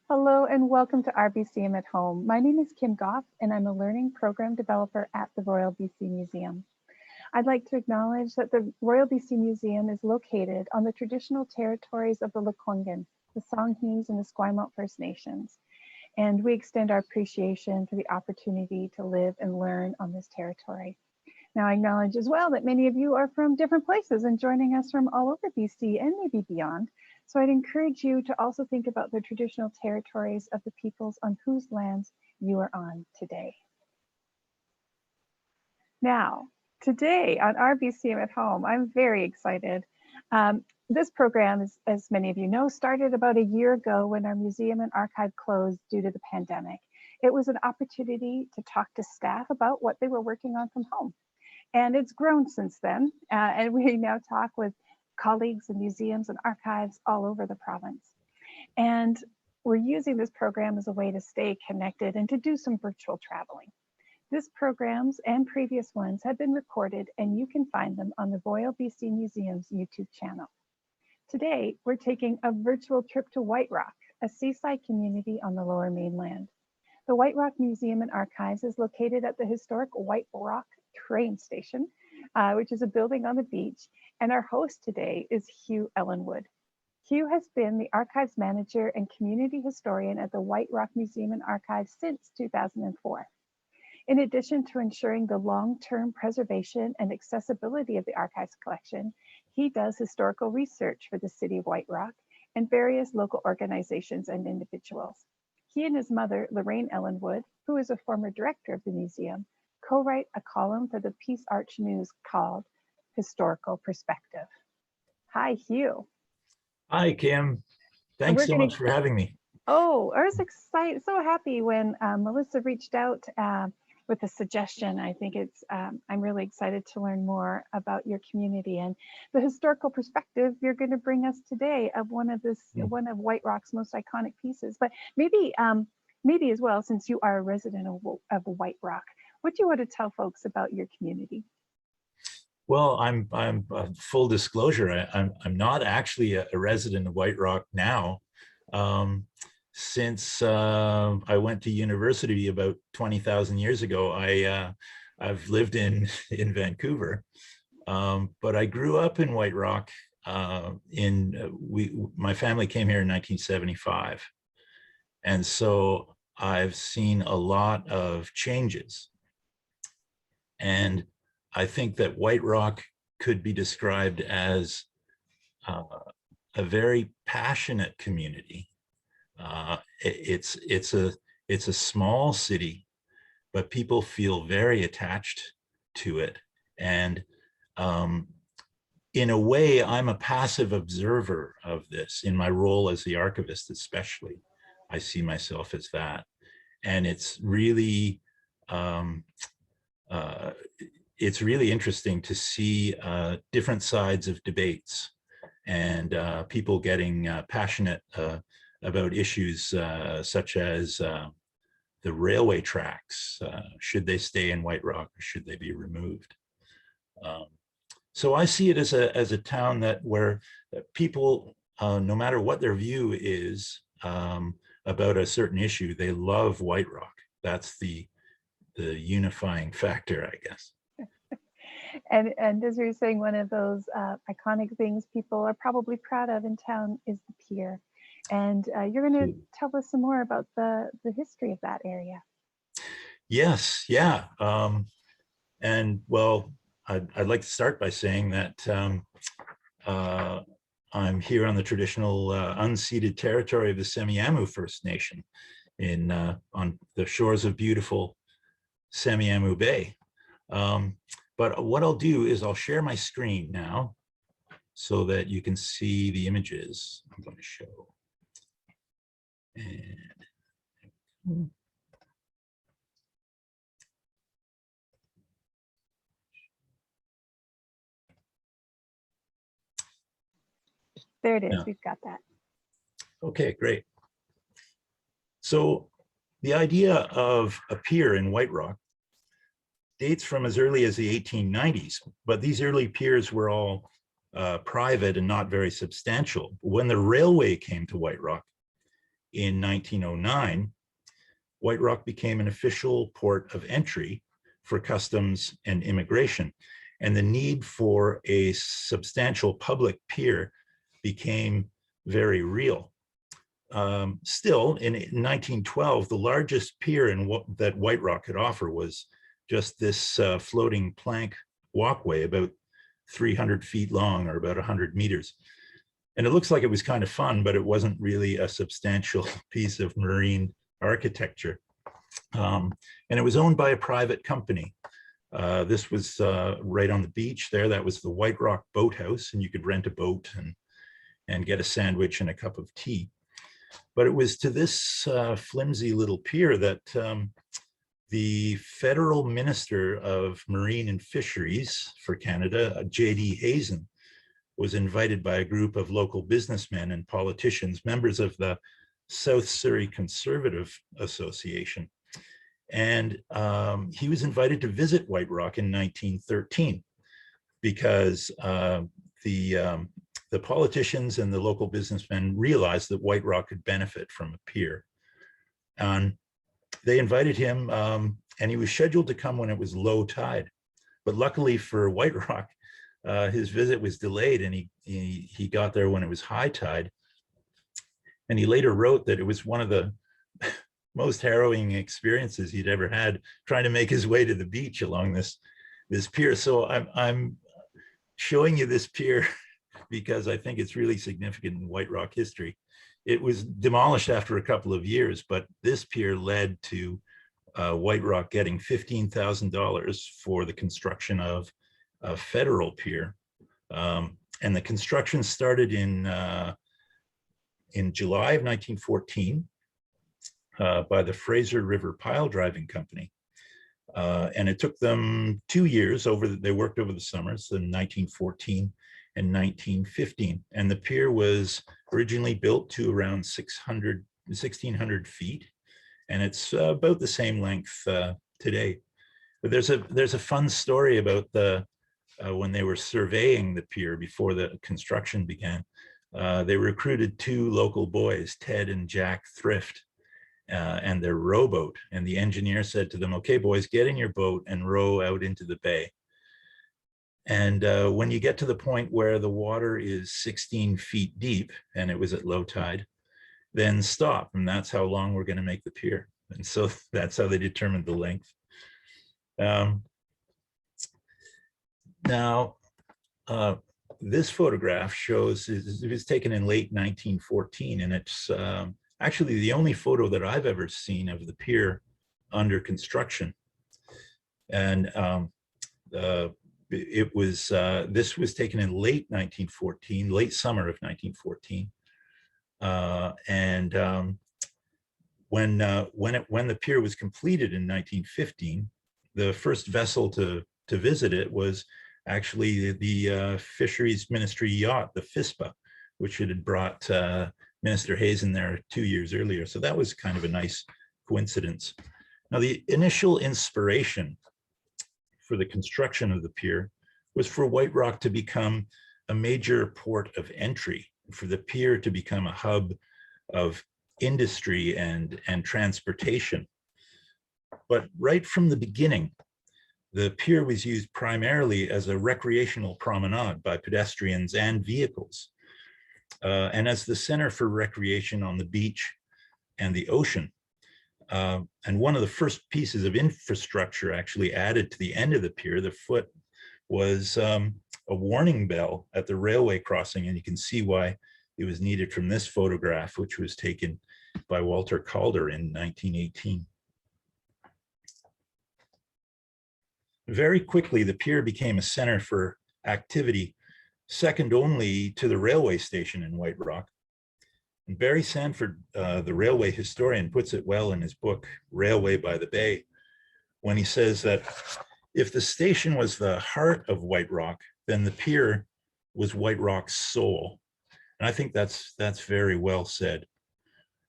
Hello and welcome to RBCM at Home. My name is Kim Goff and I'm a learning program developer at the Royal BC Museum. I'd like to acknowledge that the Royal BC Museum is located on the traditional territories of the Lekwungen, the Songhees and the Esquimalt First Nations. And we extend our appreciation for the opportunity to live and learn on this territory. Now I acknowledge as well that many of you are from different places and joining us from all over BC and maybe beyond. So I'd encourage you to also think about the traditional territories of the peoples on whose lands you are on today. Now, today on RBCM at Home, I'm very excited. This program, as many of you know, started about a year ago when our museum and archive closed due to the pandemic. It was an opportunity to talk to staff about what they were working on from home. And it's grown since then, and we now talk with colleagues in museums and archives all over the province. And we're using this program as a way to stay connected and to do some virtual traveling. This programs and previous ones have been recorded and you can find them on the Royal BC Museum's YouTube channel. Today, we're taking a virtual trip to White Rock, a seaside community on the Lower Mainland. The White Rock Museum and Archives is located at the historic White Rock train station, which is a building on the beach. And our host today is Hugh Ellenwood. Hugh has been the archives manager and community historian at the White Rock Museum and Archives since 2004. In addition to ensuring the long-term preservation and accessibility of the archives collection, he does historical research for the city of White Rock and various local organizations and individuals. He and his mother, Lorraine Ellenwood, who is a former director of the museum, co-write a column for the Peace Arch News called Historical Perspective. Hi, Hugh. Hi, Kim. Thanks so much for having me. Oh, I was excited, so happy when Melissa reached out with a suggestion. I think I'm really excited to learn more about your community and the historical perspective you're going to bring us today of one of White Rock's most iconic pieces. But maybe as well, since you are a resident of White Rock, what do you want to tell folks about your community? Well, I'm full disclosure. I'm not actually a resident of White Rock now. Since I went to university about 20,000 years ago, I've lived in Vancouver, but I grew up in White Rock. My family came here in 1975, and so I've seen a lot of changes. And I think that White Rock could be described as a very passionate community. It's a small city, but people feel very attached to it. And in a way, I'm a passive observer of this in my role as the archivist, especially. I see myself as that. And it's really interesting to see different sides of debates and people getting passionate about issues such as the railway tracks. Should they stay in White Rock or should they be removed? So I see it as a town where people, no matter what their view is about a certain issue, they love White Rock. That's the unifying factor, I guess. And as we were saying, one of those iconic things people are probably proud of in town is the pier. And you're going to tell us some more about the history of that area. Yes, yeah. And well, I'd like to start by saying that I'm here on the traditional unceded territory of the Semiahmoo First Nation on the shores of beautiful Semiahmoo Bay. But what I'll do is I'll share my screen now so that you can see the images I'm going to show. And there it is. Yeah. We've got that. Okay, great. So the idea of a pier in White Rock dates from as early as the 1890s, but these early piers were all private and not very substantial. When the railway came to White Rock, in 1909, White Rock became an official port of entry for customs and immigration. And the need for a substantial public pier became very real. Still, in 1912, the largest pier that White Rock could offer was just this floating plank walkway about 300 feet long, or about 100 meters. And it looks like it was kind of fun, but it wasn't really a substantial piece of marine architecture. And it was owned by a private company. This was right on the beach there. That was the White Rock Boathouse, and you could rent a boat and get a sandwich and a cup of tea. But it was to this flimsy little pier that the federal minister of Marine and Fisheries for Canada, J.D. Hazen, was invited by a group of local businessmen and politicians, members of the South Surrey Conservative Association. And he was invited to visit White Rock in 1913 because the politicians and the local businessmen realized that White Rock could benefit from a pier. And they invited him, and he was scheduled to come when it was low tide. But luckily for White Rock, his visit was delayed, and he got there when it was high tide. And he later wrote that it was one of the most harrowing experiences he'd ever had trying to make his way to the beach along this pier. So I'm showing you this pier because I think it's really significant in White Rock history. It was demolished after a couple of years, but this pier led to White Rock getting $15,000 for the construction of a federal pier. And the construction started in July of 1914 by the Fraser River Pile Driving Company. And it took them 2 years they worked over the summers in 1914 and 1915. And the pier was originally built to around 1,600 feet. And it's about the same length today. But there's a fun story about when they were surveying the pier before the construction began. They recruited 2 local boys, Ted and Jack Thrift, and their rowboat. And the engineer said to them, "Okay, boys, get in your boat and row out into the bay. And when you get to the point where the water is 16 feet deep, and it was at low tide, then stop. And that's how long we're going to make the pier." And so that's how they determined the length. Now, this photograph shows, it was taken in late 1914, and it's actually the only photo that I've ever seen of the pier under construction. And this was taken in late 1914, late summer of 1914. When the pier was completed in 1915, the first vessel to visit it was actually the Fisheries Ministry yacht, the FISPA, which it had brought Minister Hazen there 2 years earlier. So that was kind of a nice coincidence. Now, the initial inspiration for the construction of the pier was for White Rock to become a major port of entry, for the pier to become a hub of industry and transportation. But right from the beginning, the pier was used primarily as a recreational promenade by pedestrians and vehicles, and as the center for recreation on the beach and the ocean. And one of the first pieces of infrastructure actually added to the end of the pier, the foot, was a warning bell at the railway crossing. And you can see why it was needed from this photograph, which was taken by Walter Calder in 1918. Very quickly, the pier became a center for activity, second only to the railway station in White Rock. And Barry Sanford, the railway historian, puts it well in his book, Railway by the Bay, when he says that if the station was the heart of White Rock, then the pier was White Rock's soul. And I think that's very well said.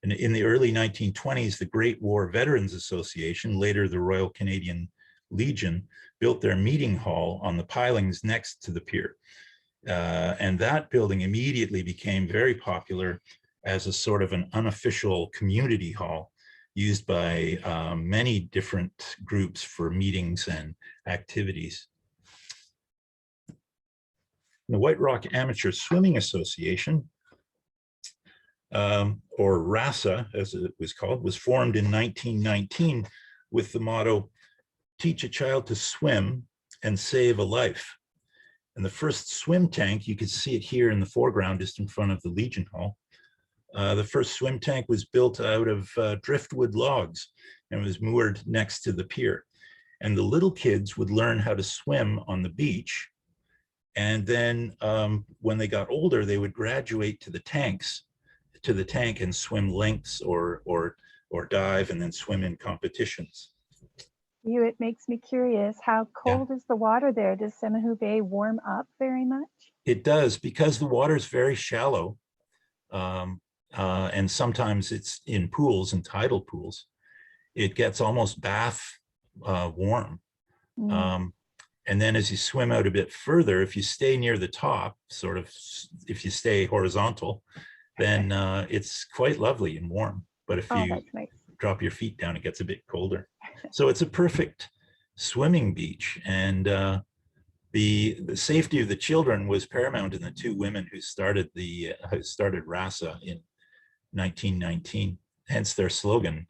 And in the early 1920s, the Great War Veterans Association, later the Royal Canadian Legion, built their meeting hall on the pilings next to the pier. And that building immediately became very popular as a sort of an unofficial community hall used by many different groups for meetings and activities. The White Rock Amateur Swimming Association, or RASA as it was called, was formed in 1919 with the motto, "Teach a child to swim and save a life." And the first swim tank, you can see it here in the foreground, just in front of the Legion Hall. The first swim tank was built out of driftwood logs and was moored next to the pier. And the little kids would learn how to swim on the beach. And then when they got older, they would graduate to the tank and swim lengths or dive and then swim in competitions. It makes me curious, how cold is the water there? Does Semihu Bay warm up very much? It does, because the water is very shallow. And sometimes it's in pools and tidal pools. It gets almost bath warm. And then as you swim out a bit further, if you stay near the top, sort of, if you stay horizontal, then it's quite lovely and warm. But if you drop your feet down, it gets a bit colder. So it's a perfect swimming beach. And the safety of the children was paramount in the two women who started RASA in 1919, hence their slogan,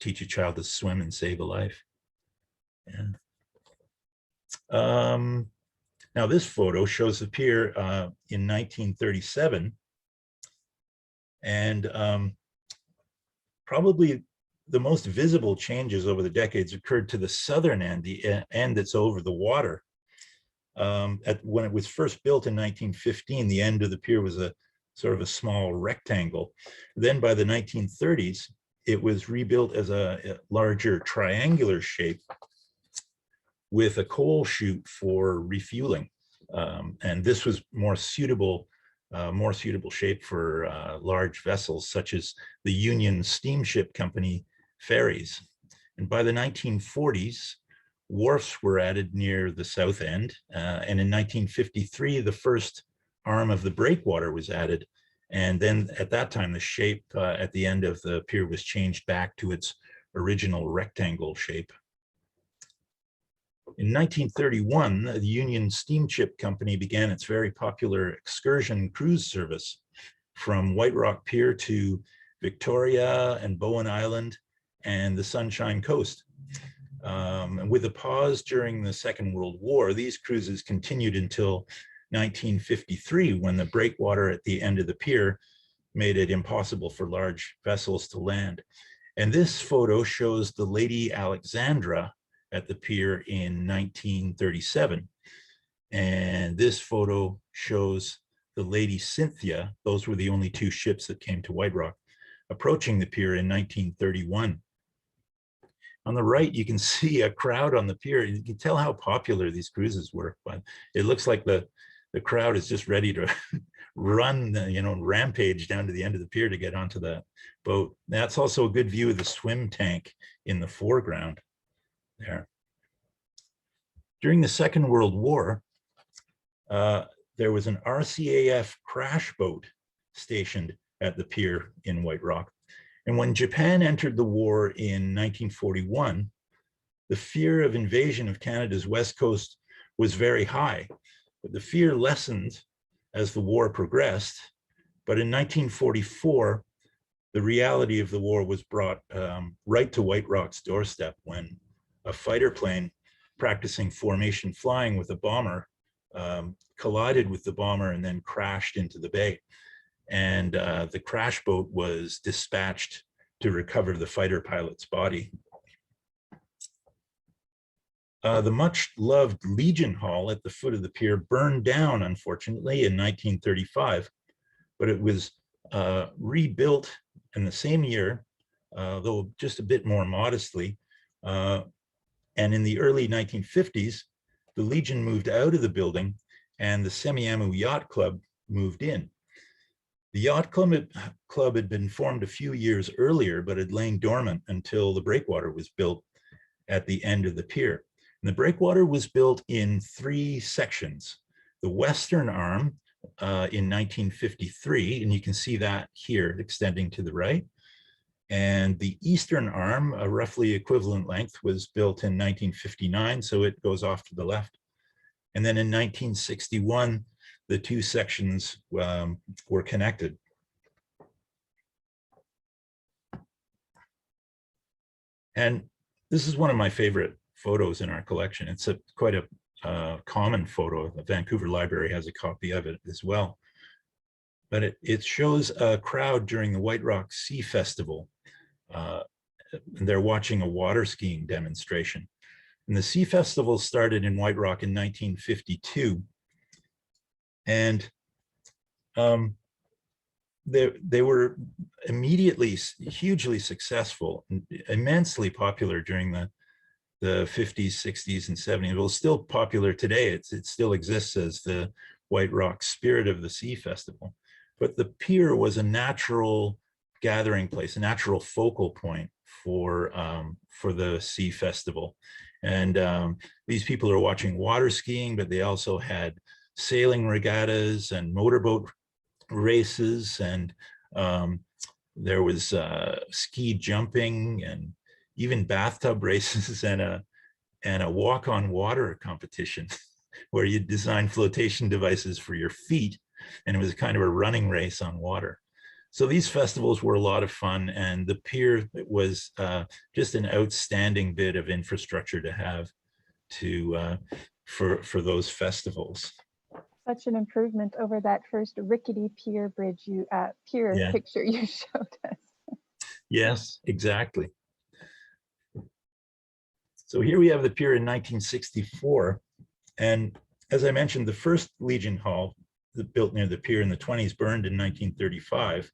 "Teach a child to swim and save a life." Yeah. Now this photo shows the pier in 1937, and probably the most visible changes over the decades occurred to the southern end, the end that's over the water. When it was first built in 1915, the end of the pier was a sort of a small rectangle. Then by the 1930s, it was rebuilt as a larger triangular shape with a coal chute for refueling. And this was more suitable shape for large vessels such as the Union Steamship Company ferries. And by the 1940s, wharfs were added near the south end. And in 1953, the first arm of the breakwater was added. And then at that time, the shape at the end of the pier was changed back to its original rectangle shape. In 1931, the Union Steamship Company began its very popular excursion cruise service from White Rock Pier to Victoria and Bowen Island and the Sunshine Coast. And with a pause during the Second World War, these cruises continued until 1953, when the breakwater at the end of the pier made it impossible for large vessels to land. And this photo shows the Lady Alexandra at the pier in 1937. And this photo shows the Lady Cynthia. Those were the only two ships that came to White Rock, approaching the pier in 1931. On the right, you can see a crowd on the pier. You can tell how popular these cruises were, but it looks like the crowd is just ready to run, rampage down to the end of the pier to get onto that boat. That's also a good view of the swim tank in the foreground there. During the Second World War, there was an RCAF crash boat stationed at the pier in White Rock. And when Japan entered the war in 1941, the fear of invasion of Canada's west coast was very high. But the fear lessened as the war progressed. But in 1944, the reality of the war was brought right to White Rock's doorstep when a fighter plane practicing formation flying with a bomber collided with the bomber and then crashed into the bay. And the crash boat was dispatched to recover the fighter pilot's body. The much-loved Legion Hall at the foot of the pier burned down, unfortunately, in 1935, but it was rebuilt in the same year, though just a bit more modestly. And in the early 1950s, the Legion moved out of the building and the Semiahmoo Yacht Club moved in. The Yacht Club had been formed a few years earlier, but had lain dormant until the breakwater was built at the end of the pier. And the breakwater was built in 3 sections. The western arm in 1953, and you can see that here extending to the right. And the eastern arm, a roughly equivalent length, was built in 1959, so it goes off to the left. And then in 1961, the two sections were connected. And this is one of my favorite photos in our collection. It's quite a common photo. The Vancouver Library has a copy of it as well. But it shows a crowd during the White Rock Sea Festival. And they're watching a water skiing demonstration. And the Sea Festival started in White Rock in 1952. And they were immediately hugely successful, immensely popular during the 50s, 60s, and 70s. Well, still popular today. It still exists as the White Rock Spirit of the Sea Festival. But the pier was a natural gathering place, a natural focal point for the Sea Festival. And these people are watching water skiing, but they also had sailing regattas and motorboat races, and there was ski jumping and even bathtub races and a walk on water competition where you design flotation devices for your feet, and it was kind of a running race on water. So these festivals were a lot of fun, and the pier was just an outstanding bit of infrastructure to have for those festivals. Such an improvement over that first rickety pier bridge picture you showed us. Yes, exactly. So here we have the pier in 1964. And as I mentioned, the first Legion Hall built near the pier in the 20s burned in 1935.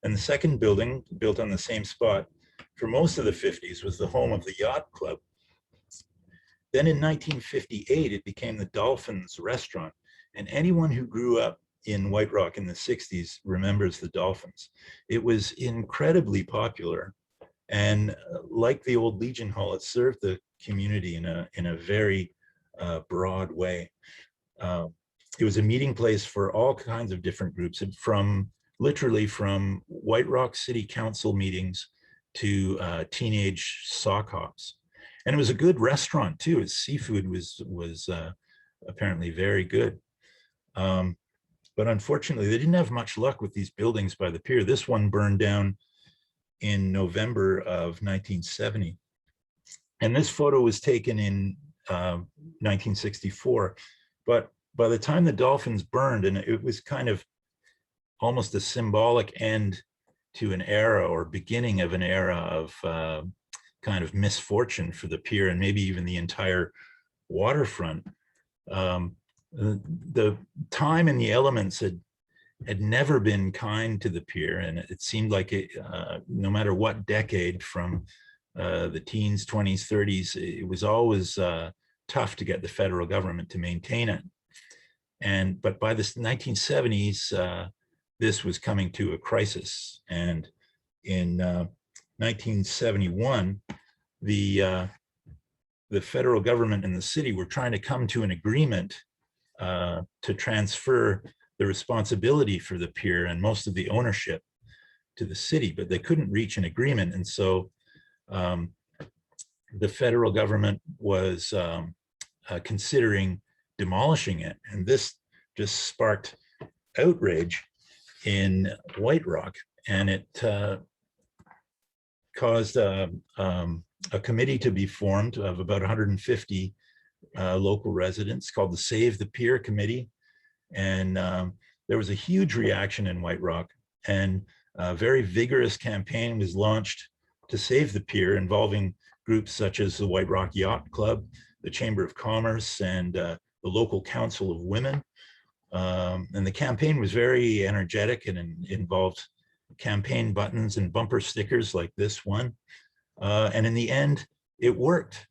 And the second building, built on the same spot for most of the 50s, was the home of the Yacht Club. Then in 1958, it became the Dolphins Restaurant. And anyone who grew up in White Rock in the 60s remembers the Dolphins. It was incredibly popular. And like the old Legion Hall, it served the community in a very broad way. It was a meeting place for all kinds of different groups, literally from White Rock City Council meetings to teenage sock hops. And it was a good restaurant too. Its seafood was apparently very good. But unfortunately, they didn't have much luck with these buildings by the pier. This one burned down in November of 1970. And this photo was taken in 1964. But by the time the Dolphins burned, and it was kind of almost a symbolic end to an era or beginning of an era of kind of misfortune for the pier and maybe even the entire waterfront. The time and the elements had never been kind to the pier, and it seemed like no matter what decade, from the teens, 20s, 30s, it was always tough to get the federal government to maintain it. But by the 1970s, this was coming to a crisis. And in 1971, the federal government and the city were trying to come to an agreement to transfer the responsibility for the pier and most of the ownership to the city, but they couldn't reach an agreement. And so the federal government was considering demolishing it. And this just sparked outrage in White Rock, and it caused a committee to be formed of about 150 local residents called the Save the Pier Committee. And there was a huge reaction in White Rock, and a very vigorous campaign was launched to save the pier, involving groups such as the White Rock Yacht Club, the Chamber of Commerce, and the local Council of Women. And the campaign was very energetic and involved campaign buttons and bumper stickers like this one. And in the end, it worked.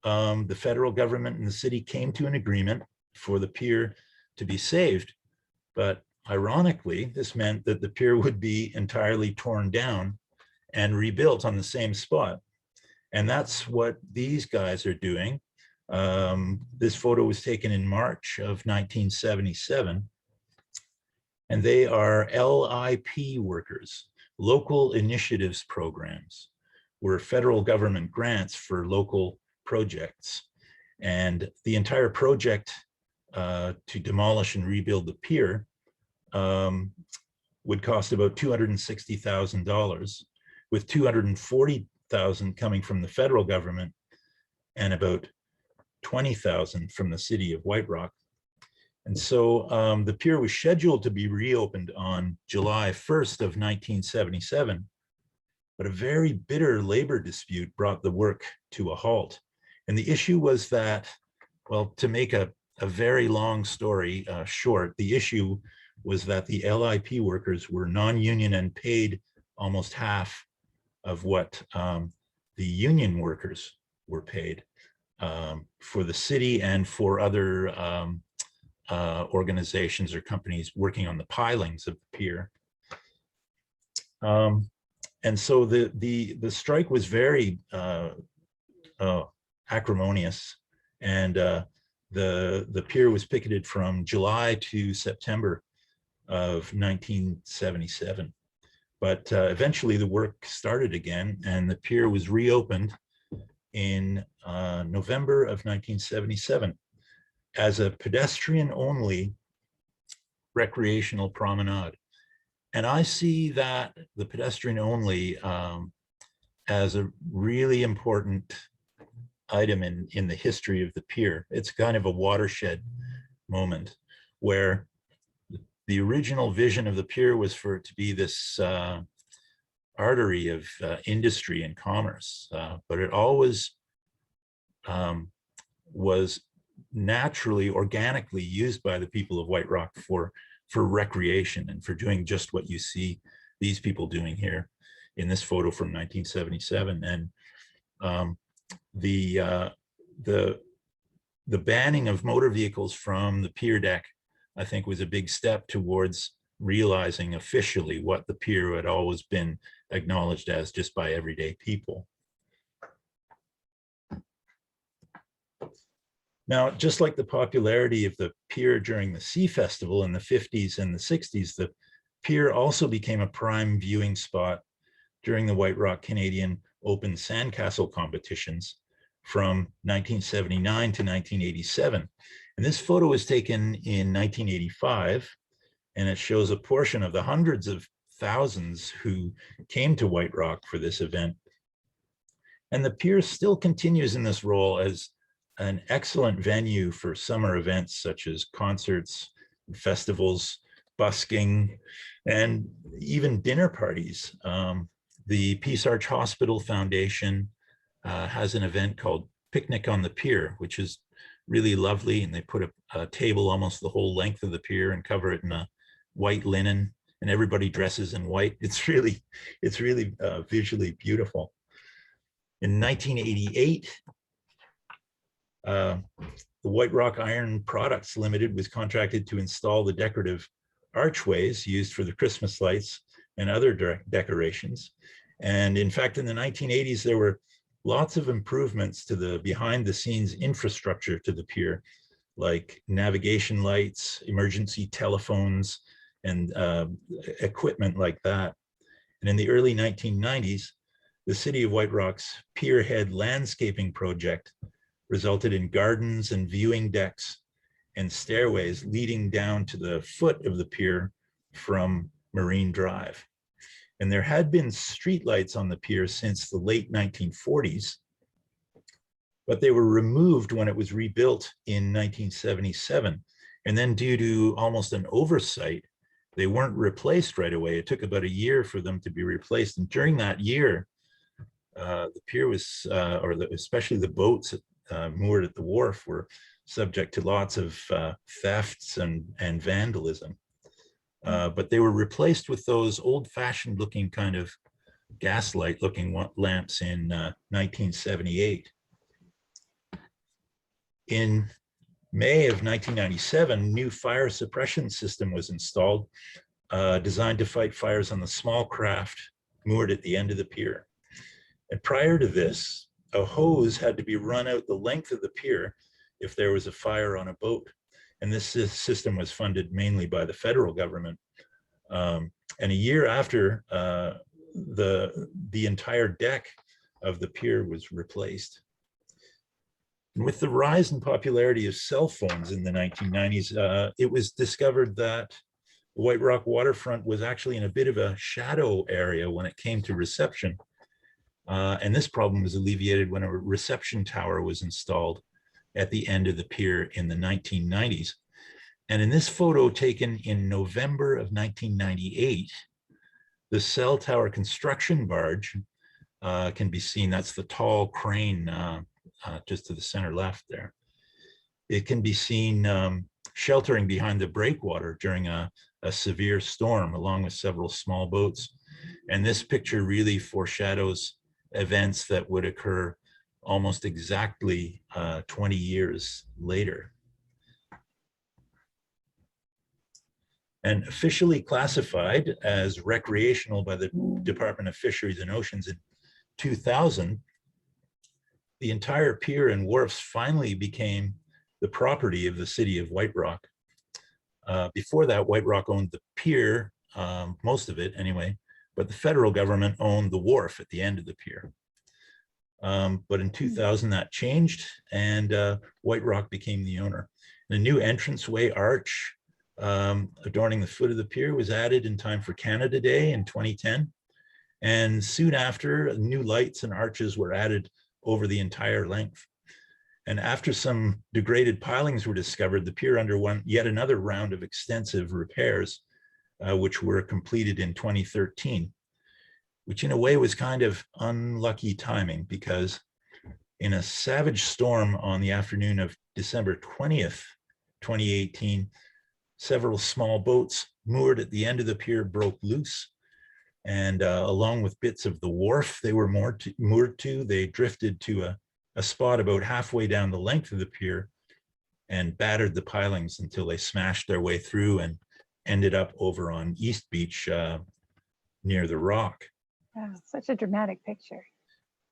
The federal government and the city came to an agreement for the pier to be saved. But ironically, this meant that the pier would be entirely torn down and rebuilt on the same spot. And that's what these guys are doing. This photo was taken in March of 1977. And they are LIP workers, local initiatives programs, were federal government grants for local projects. And the entire project to demolish and rebuild the pier would cost about $260,000, with $240,000 coming from the federal government and about $20,000 from the city of White Rock. And so the pier was scheduled to be reopened on July 1st of 1977, but a very bitter labor dispute brought the work to a halt. And the issue was that, well, to make a very long story short, the issue was that the LIP workers were non-union and paid almost half of what the union workers were paid for the city and for other organizations or companies working on the pilings of the pier. And so the strike was very acrimonious, and the pier was picketed from July to September of 1977. But eventually the work started again, and the pier was reopened in November of 1977 as a pedestrian-only recreational promenade. And I see that the pedestrian-only as a really important item in the history of the pier. It's kind of a watershed moment where the original vision of the pier was for it to be this artery of industry and commerce, but it always was naturally, organically used by the people of White Rock for recreation and for doing just what you see these people doing here in this photo from 1977. And the banning of motor vehicles from the pier deck, I think, was a big step towards realizing officially what the pier had always been acknowledged as just by everyday people. Now, just like the popularity of the pier during the Sea Festival in the 50s and the 60s, the pier also became a prime viewing spot during the White Rock Canadian Open Sandcastle competitions from 1979 to 1987. And this photo was taken in 1985, and it shows a portion of the hundreds of thousands who came to White Rock for this event. And the pier still continues in this role as an excellent venue for summer events such as concerts, festivals, busking, and even dinner parties. The Peace Arch Hospital Foundation has an event called Picnic on the Pier, which is really lovely. And they put a table almost the whole length of the pier and cover it in a white linen, and everybody dresses in white. It's really visually beautiful. In 1988, the White Rock Iron Products Limited was contracted to install the decorative archways used for the Christmas lights and other decorations. And in fact, in the 1980s, there were lots of improvements to the behind the scenes infrastructure to the pier, like navigation lights, emergency telephones, and equipment like that. And in the early 1990s, the City of White Rock's Pierhead landscaping project resulted in gardens and viewing decks and stairways leading down to the foot of the pier from Marine Drive. And there had been streetlights on the pier since the late 1940s, but they were removed when it was rebuilt in 1977. And then due to almost an oversight, they weren't replaced right away. It took about a year for them to be replaced. And during that year, the pier was, especially the boats moored at the wharf, were subject to lots of thefts and vandalism. But they were replaced with those old-fashioned looking kind of gaslight looking lamps in 1978. In May of 1997, new fire suppression system was installed, designed to fight fires on the small craft moored at the end of the pier. And prior to this, a hose had to be run out the length of the pier if there was a fire on a boat. And this system was funded mainly by the federal government. And a year after, the entire deck of the pier was replaced. And with the rise in popularity of cell phones in the 1990s, it was discovered that the White Rock waterfront was actually in a bit of a shadow area when it came to reception. And this problem was alleviated when a reception tower was installed at the end of the pier in the 1990s. And in this photo taken in November of 1998, the cell tower construction barge can be seen. That's the tall crane just to the center left there. It can be seen sheltering behind the breakwater during a severe storm, along with several small boats. And this picture really foreshadows events that would occur almost exactly 20 years later. And officially classified as recreational by the Department of Fisheries and Oceans in 2000, the entire pier and wharfs finally became the property of the city of White Rock. Before that, White Rock owned the pier, most of it anyway, but the federal government owned the wharf at the end of the pier. But in 2000, that changed, and White Rock became the owner. The new entranceway arch adorning the foot of the pier was added in time for Canada Day in 2010. And soon after, new lights and arches were added over the entire length. And after some degraded pilings were discovered, the pier underwent yet another round of extensive repairs, which were completed in 2013, which in a way was kind of unlucky timing, because in a savage storm on the afternoon of December 20th, 2018, several small boats moored at the end of the pier broke loose. And along with bits of the wharf they were moored to, they drifted to a spot about halfway down the length of the pier and battered the pilings until they smashed their way through and ended up over on East Beach near the Rock. Wow, such a dramatic picture.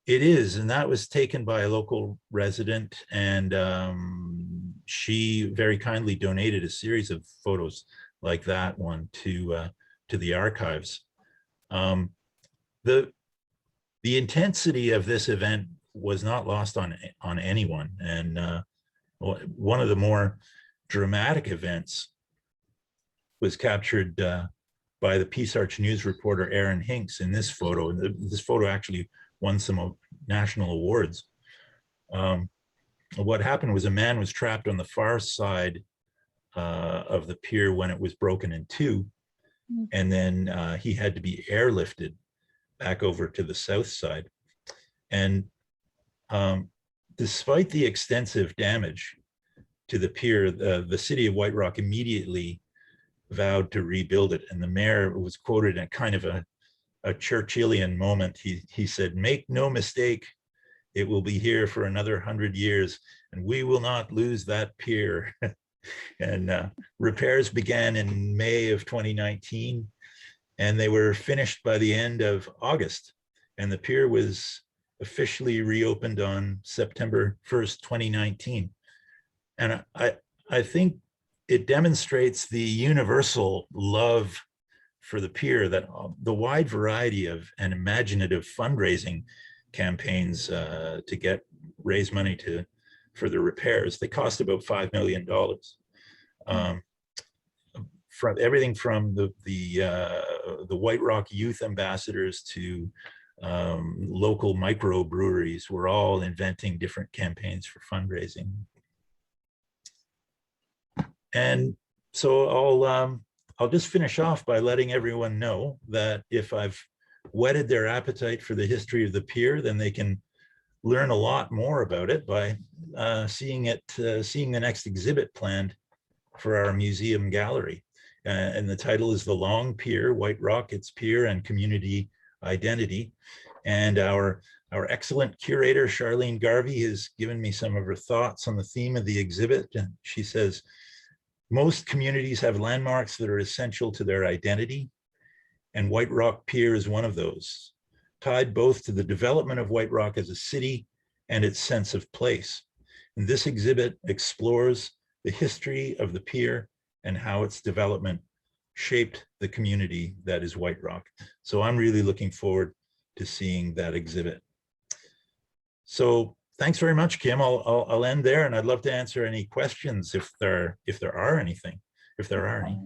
It is, and that was taken by a local resident, and she very kindly donated a series of photos like that one to the archives. The intensity of this event was not lost on anyone, and one of the more dramatic events was captured by the Peace Arch News reporter Aaron Hinks in this photo. And this photo actually won some national awards. What happened was a man was trapped on the far side of the pier when it was broken in two, and then he had to be airlifted back over to the south side. And despite the extensive damage to the pier, the city of White Rock immediately vowed to rebuild it. And the mayor was quoted in kind of a Churchillian moment. He said, "Make no mistake, it will be here for another 100 years, and we will not lose that pier." And repairs began in May of 2019, and they were finished by the end of August. And the pier was officially reopened on September 1st, 2019. And I think it demonstrates the universal love for the pier, that the wide variety of and imaginative fundraising campaigns to raise money for the repairs. They cost about $5 million. From everything from the White Rock youth ambassadors to local microbreweries were all inventing different campaigns for fundraising. And so I'll just finish off by letting everyone know that if I've whetted their appetite for the history of the pier, then they can learn a lot more about it by seeing the next exhibit planned for our museum gallery. And the title is The Long Pier, White Rock, Its Pier and Community Identity. And our excellent curator, Charlene Garvey, has given me some of her thoughts on the theme of the exhibit. And she says, most communities have landmarks that are essential to their identity, and White Rock Pier is one of those, tied both to the development of White Rock as a city and its sense of place. And this exhibit explores the history of the pier and how its development shaped the community that is White Rock. So I'm really looking forward to seeing that exhibit. So thanks very much, Kim. I'll end there, and I'd love to answer any questions if there are anything, if there are any.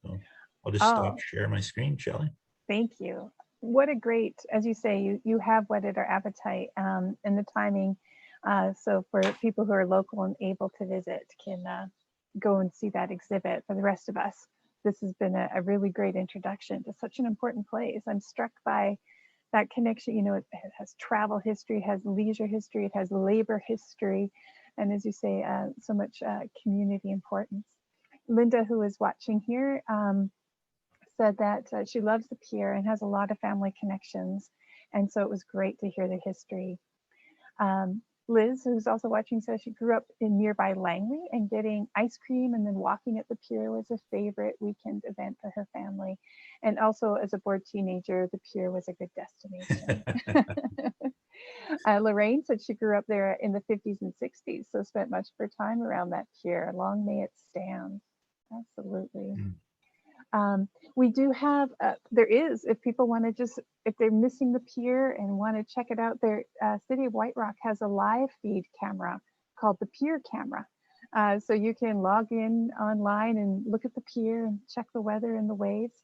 So I'll just stop share my screen, shall I? Thank you. What a great, as you say, you have whetted our appetite and the timing. So for people who are local and able to visit can go and see that exhibit. For the rest of us, this has been a really great introduction to such an important place. I'm struck by that connection. You know, it has travel history, it has leisure history, it has labor history, and as you say, so much community importance. Linda, who is watching here, said that she loves the pier and has a lot of family connections, and so it was great to hear the history. Liz, who's also watching, says she grew up in nearby Langley, and getting ice cream and then walking at the pier was a favorite weekend event for her family. And also as a bored teenager, the pier was a good destination. Lorraine said she grew up there in the 50s and 60s, so spent much of her time around that pier. Long may it stand. Absolutely. We do have, there is, if people want to just, if they're missing the pier and want to check it out, their City of White Rock has a live feed camera called the Pier Camera. So you can log in online and look at the pier and check the weather and the waves.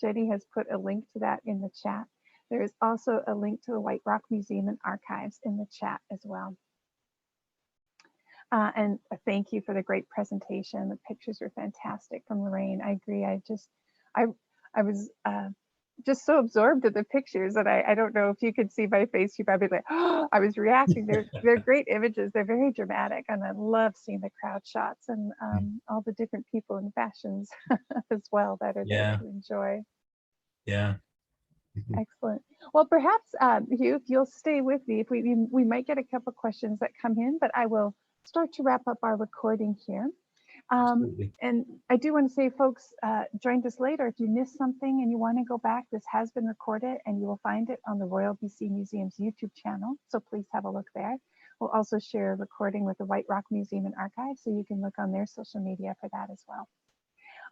Jenny has put a link to that in the chat. There is also a link to the White Rock Museum and Archives in the chat as well. And thank you for the great presentation. The pictures were fantastic from Lorraine. I agree. I was just so absorbed in the pictures that I don't know if you could see my face. You probably like, oh, I was reacting. They're great images. They're very dramatic, and I love seeing the crowd shots and all the different people and fashions as well that are there to enjoy. Yeah. Excellent. Well, perhaps Hugh, if you'll stay with me, if we might get a couple questions that come in, but I will start to wrap up our recording here. And I do want to say, folks, joined us later. If you missed something and you want to go back, this has been recorded and you will find it on the Royal BC Museum's YouTube channel. So please have a look there. We'll also share a recording with the White Rock Museum and Archives, so you can look on their social media for that as well.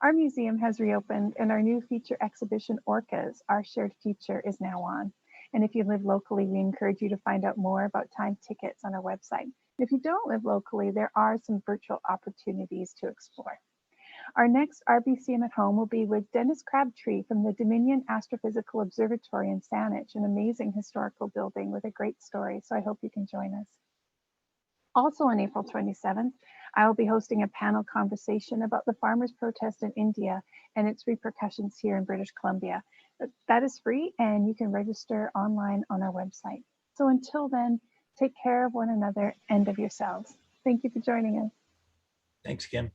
Our museum has reopened, and our new feature exhibition, Orcas, Our Shared Future, is now on. And if you live locally, we encourage you to find out more about time tickets on our website. If you don't live locally, there are some virtual opportunities to explore. Our next RBCM at Home will be with Dennis Crabtree from the Dominion Astrophysical Observatory in Saanich, an amazing historical building with a great story. So I hope you can join us. Also on April 27th, I will be hosting a panel conversation about the farmers' protest in India and its repercussions here in British Columbia. That is free, and you can register online on our website. So until then, take care of one another and of yourselves. Thank you for joining us. Thanks, Kim.